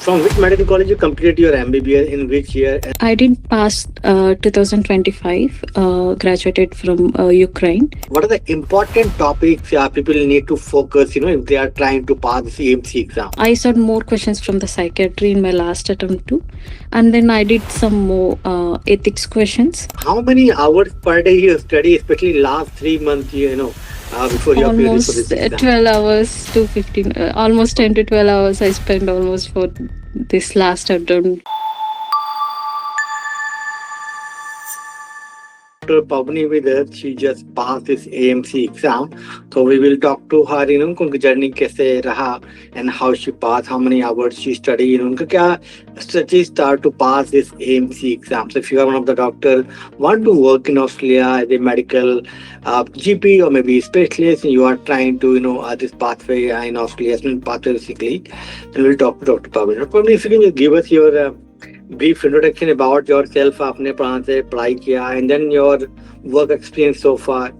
From which medical college you completed your MBBS, in which year? I did pass 2025, graduated from Ukraine. What are the important topics people need to focus, if they are trying to pass this AMC exam? I saw more questions from the psychiatry in my last attempt too. And then I did some more ethics questions. How many hours per day you study, especially last 3 months, before you appear for this Almost exam? 12 hours to 15, almost 10 to 12 hours I spent almost for this last attempt. Dr. Pavni with us. She just passed this AMC exam. So we will talk to her, उनकी journey कैसे रहा and how she passed, how many hours she studied, उनका क्या strategy start to pass this AMC exam. So if you are one of the doctor, want to work in Australia as a medical GP or maybe specialist, and you are trying to, this pathway in Australia, pathway basically, then we'll talk to Dr. Pavni. Dr. Pavni, if you can just give us your brief introduction about yourself, आपने कहाँ से पढ़ाई किया, and then your work experience so far.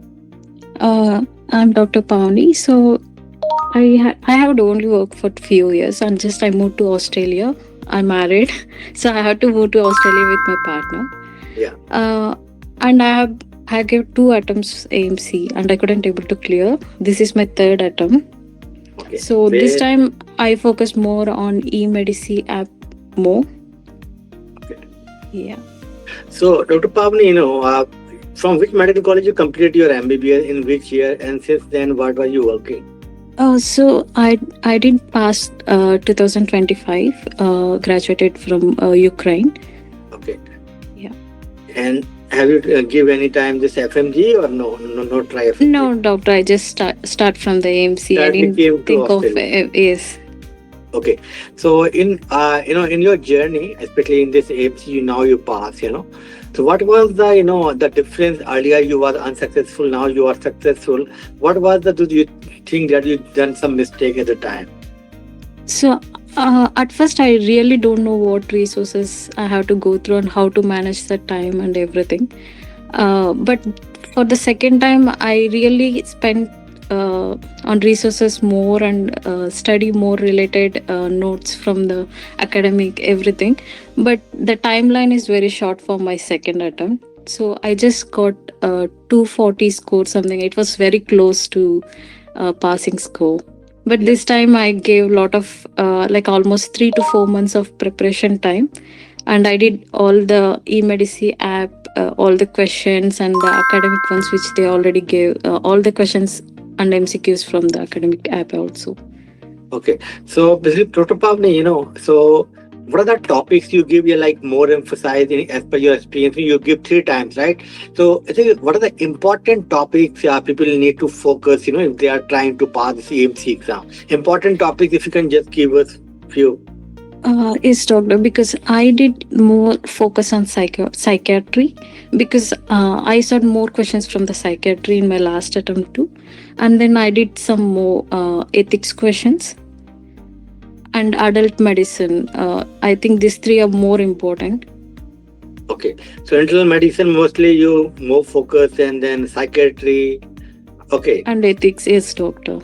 I'm Dr. Pavni. So I had only worked for few years and just I moved to Australia. I'm married, so I had to move to Australia with my partner. Yeah. And I gave 2 attempts AMC and I couldn't able to clear. This is my 3rd attempt. Okay. So this time I focused more on e-medicine app more. Yeah. So, Dr. Pavni, from which medical college you completed your MBBS, in which year, and since then, what were you working? So I did pass 2025, graduated from Ukraine. Okay. Yeah. And have you give any time this FMGE or no try FMGE? No, doctor, I just start from the AMC. I Directly didn't came to think of Australia. yes. Okay, so in in your journey, especially in this AMC, now you pass, So what was the the difference? Earlier you were unsuccessful, now you are successful. What was the? Do you think that you done some mistake at the time? So at first I really don't know what resources I have to go through and how to manage the time and everything. But for the second time, I really spent on resources more and study more related notes from the academic everything, but the timeline is very short for my second attempt, so I just got 240 score something. It was very close to passing score, but this time I gave a lot of like almost 3 to 4 months of preparation time, and I did all the e-medicine app, all the questions and the academic ones which they already gave, all the questions and MCQs from the academic app also. Okay, so basically, Dr. Pavni, so what are the topics you give? You like more emphasize as per your experience. You give 3 times, right? So I think what are the important topics people need to focus? If they are trying to pass this AMC exam. Important topics, if you can just give us few. Yes, doctor, because I did more focus on psychiatry, because I saw more questions from the psychiatry in my last attempt too, and then I did some more ethics questions and adult medicine. I think these 3 are more important. Okay, so internal medicine mostly you more focus, and then psychiatry. Okay. And ethics, yes, doctor.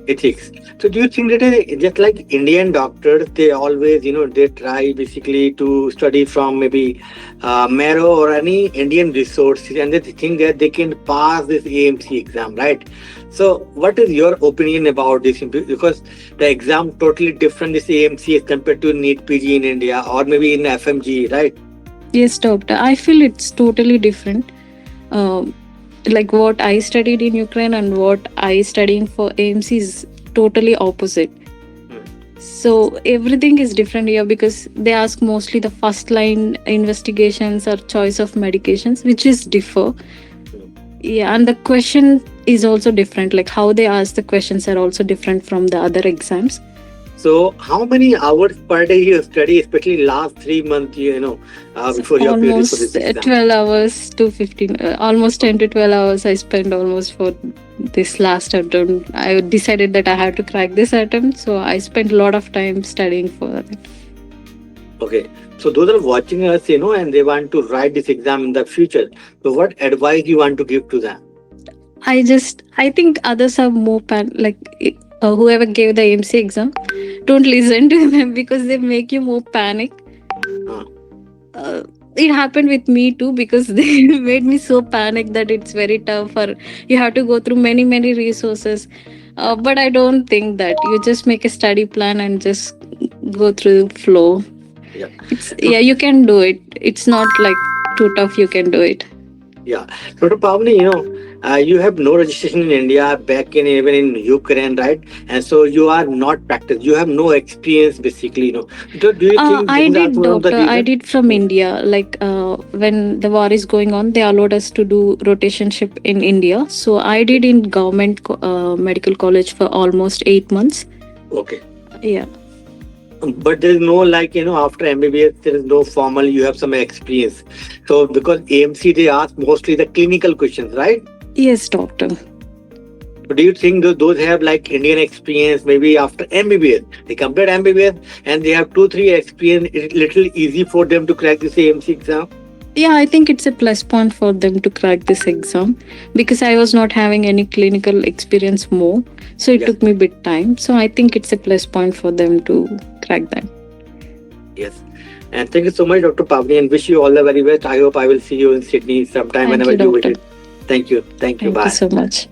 Ethics. So do you think that just like Indian doctors, they always, they try basically to study from maybe Marrow or any Indian resources, and they think that they can pass this AMC exam, right? So what is your opinion about this? Because the exam totally different, this AMC as compared to NEET PG in India or maybe in FMGE, right? Yes, doctor. I feel it's totally different. Like what I studied in Ukraine and what I studying for AMC is totally opposite. So everything is different here because they ask mostly the first line investigations or choice of medications, which is differ. Yeah, and the question is also different. Like how they ask the questions are also different from the other exams. So how many hours per day you study, especially last 3 months, before you appear for this exam? Almost 12 hours to 15, almost 10 to 12 hours I spent almost for this last attempt. I decided that I had to crack this attempt, so I spent a lot of time studying for it. Okay, so those are watching us, and they want to write this exam in the future. So what advice you want to give to them? I think others are more whoever gave the AMC exam, don't listen to them because they make you more panic. Uh, It happened with me too because they made me so panic that it's very tough, or you have to go through many resources. But I don't think that. You just make a study plan and just go through the flow. yeah. You can do it. It's not like too tough. You can do it. Yeah. Dr. Pavni, you have no registration in India, back in even in Ukraine, right? And so you are not practiced. You have no experience, basically. So do you think I this is did, also one of the doctor. I reason? did from India. Like when the war is going on, they allowed us to do rotationship in India. So I did in government medical college for almost 8 months. Okay. Yeah. But there is no after MBBS, there is no formal, you have some experience. So because AMC, they ask mostly the clinical questions, right? Yes, doctor. So do you think those have like Indian experience, maybe after MBBS, they complete MBBS and they have 2-3 experience, it's little easy for them to crack this AMC exam? Yeah, I think it's a plus point for them to crack this exam because I was not having any clinical experience more. So it Yeah. took me a bit time. So I think it's a plus point for them to crack that. Yes. And thank you so much, Dr. Pavni, and wish you all the very best. I hope I will see you in Sydney sometime Thank whenever you, you doctor. visit. Thank you. Thank you. Thank Bye. you so much.